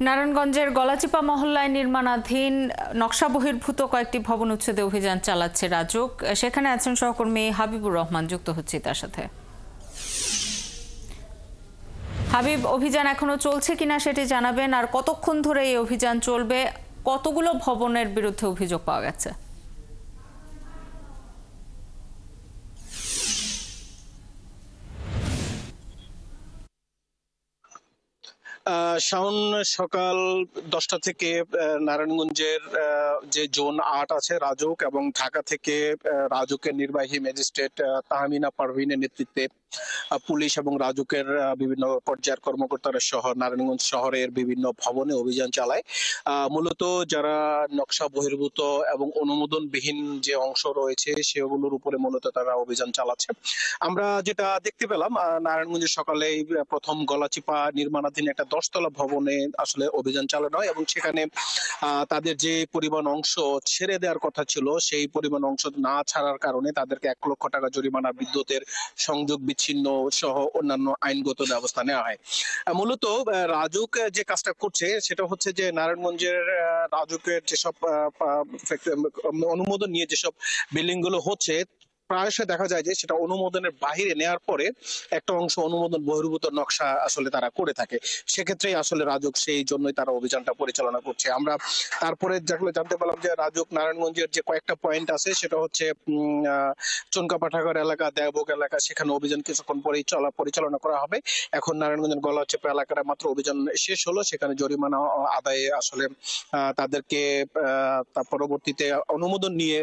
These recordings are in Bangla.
নারায়ণগঞ্জের গলাচিপা মহল্লায় নির্মাণাধীন নকশা বহির্ভূত কয়েকটি ভবন উচ্ছেদে অভিযান চালাচ্ছে রাজুক। সেখানে আছেন সহকর্মী হাবিবুর রহমান, যুক্ত হচ্ছে তার সাথে। হাবিব, অভিযান এখনো চলছে কিনা সেটি জানাবেন, আর কতক্ষণ ধরে এই অভিযান চলবে? কতগুলো ভবনের বিরুদ্ধে অভিযোগ পাওয়া গেছে? শাওন, সকাল 10টা থেকে নারায়ণগঞ্জের যে জোন 8 আছে রাজুক, এবং ঢাকা থেকে রাজুকের নির্বাহী ম্যাজিস্ট্রেট তাহমিনা পারভিনের নেতৃত্বে পুলিশ এবং রাজুকের বিভিন্ন পর্যায়ের কর্মকর্তারা সহ নারায়ণগঞ্জ শহরের বিভিন্ন ভবনে অভিযান চালায়। মূলত যারা নকশা বহির্ভূত এবং অনুমোদনবিহীন যে অংশ রয়েছে সেগুলোর উপরে মূলত তারা অভিযান চালাচ্ছে। আমরা যেটা দেখতে পেলাম, নারায়ণগঞ্জের সকালে প্রথম গলাচিপা নির্মাণাধীন একটা 10তলা ভবনে আসলে অভিযান চালানো হয়, এবং সেখানে তাদের যে পরিমাণ অংশ ছেড়ে দেওয়ার কথা ছিল সেই পরিমাণ অংশ না ছাড়ার কারণে তাদেরকে 1 লক্ষ টাকা জরিমানা, বিদ্যুতের সংযোগ বিচ্ছিন্ন সহ অন্যান্য আইনগত ব্যবস্থা নেওয়া হয়। মূলত রাজুক যে কাজটা করছে সেটা হচ্ছে যে নারায়ণগঞ্জের রাজুকের যেসব অনুমোদন নিয়ে যেসব বিল্ডিং গুলো হচ্ছে, প্রায়শই দেখা যায় যে সেটা অনুমোদনের বাহিরে নেওয়ার পরে একটা অংশ অনুমোদন বহির্ভূত নকশা আসলে তারা করে থাকে। সেক্ষেত্রে আসলে রাজুক সেই জন্যই তারা অভিযানটা পরিচালনা করছে। আমরা তারপরে যেগুলো জানতে পারলাম যে রাজুক নারায়ণগঞ্জের যে কয়েকটা পয়েন্ট আছে সেটা হচ্ছে চুনকা পাঠাগার এলাকা, দেওভোগ এলাকা, সেখানে অভিযান কিছুক্ষণ পরেই পরিচালনা করা হবে। এখন নারায়ণগঞ্জের গলাচিপা এলাকার মাত্র অভিযান শেষ হলো, সেখানে জরিমানা আদায়ে আসলে তাদেরকে তার পরবর্তীতে অনুমোদন নিয়ে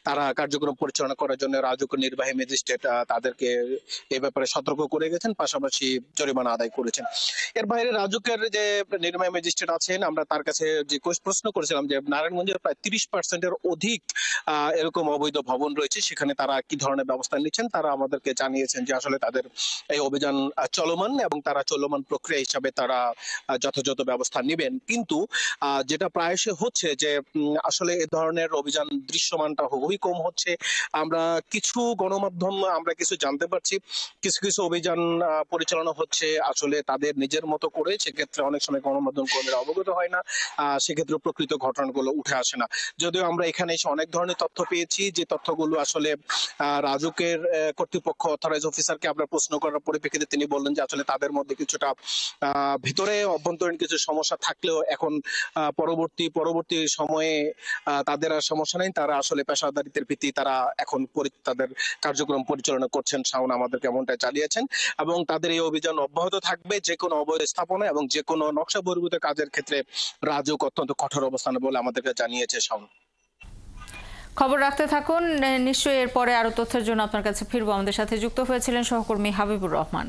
তারা কার্যক্রম পরিচালনা করার জন্য রাজুক নির্বাহী ম্যাজিস্ট্রেট তাদেরকে এই ব্যাপারে সতর্ক করে গেছেন, পাশাপাশি জরিমানা আদায় করেছেন। এর বাইরে রাজুকের যে নির্বাহী ম্যাজিস্ট্রেট আছেন, আমরা তার কাছে যে প্রশ্ন করেছিলাম যে নারায়ণগঞ্জের প্রায় 30%-এর অধিক এরকম অবৈধ ভবন রয়েছে, সেখানে তারা কি ধরনের ব্যবস্থা নিচ্ছেন। তারা আমাদেরকে জানিয়েছেন যে আসলে তাদের এই অভিযান চলমান, এবং তারা চলমান প্রক্রিয়া হিসাবে তারা যথাযথ ব্যবস্থা নেবেন। কিন্তু যেটা প্রায়শই হচ্ছে যে আসলে এ ধরনের অভিযান দৃশ্যমানটা খুবই কম হচ্ছে। আমরা কিছু গণমাধ্যম আমরা কিছু জানতে পারছি, কিছু কিছু অভিযান পরিচালনা হচ্ছে আসলে তাদের নিজের মতো করে, সেক্ষেত্রে অনেক সময় গণমাধ্যম কর্মীরা অবগত হয় না, সেক্ষেত্রে প্রকৃত ঘটনাগুলো উঠে আসে না। যদিও আমরা এখানে এসে অনেক ধরনের তথ্য পেয়েছি, যে তথ্যগুলো আসলে রাজুকের কর্তৃপক্ষ অথরাইজ অফিসারকে আমরা প্রশ্ন করার পরিপ্রেক্ষিতে তিনি বললেন যে আসলে তাদের মধ্যে কিছুটা ভিতরে অভ্যন্তরীণ কিছু সমস্যা থাকলেও এখন পরবর্তী সময়ে তাদের আর সমস্যা নেই, তারা আসলে পেশাদারিত্বের ভিত্তি তারা এখন তাদের কার্যক্রম পরিচালনা করছেন। শাওন আমাদেরকে এমনটা চালিয়েছেন, এবং তাদের এই অভিযান অব্যাহত থাকবে। যে কোনো অবৈধ স্থাপনা এবং যে কোনো নকশা বহির্ভূত কাজের ক্ষেত্রে রাজুক অত্যন্ত কঠোর অবস্থানে বলে আমাদেরকে জানিয়েছে। শাওন, খবর রাখতে থাকুন, নিশ্চয়ই এরপরে আরো তথ্যের জন্য আপনার কাছে ফিরবো। আমাদের সাথে যুক্ত হয়েছিলেন সহকর্মী হাবিবুর রহমান।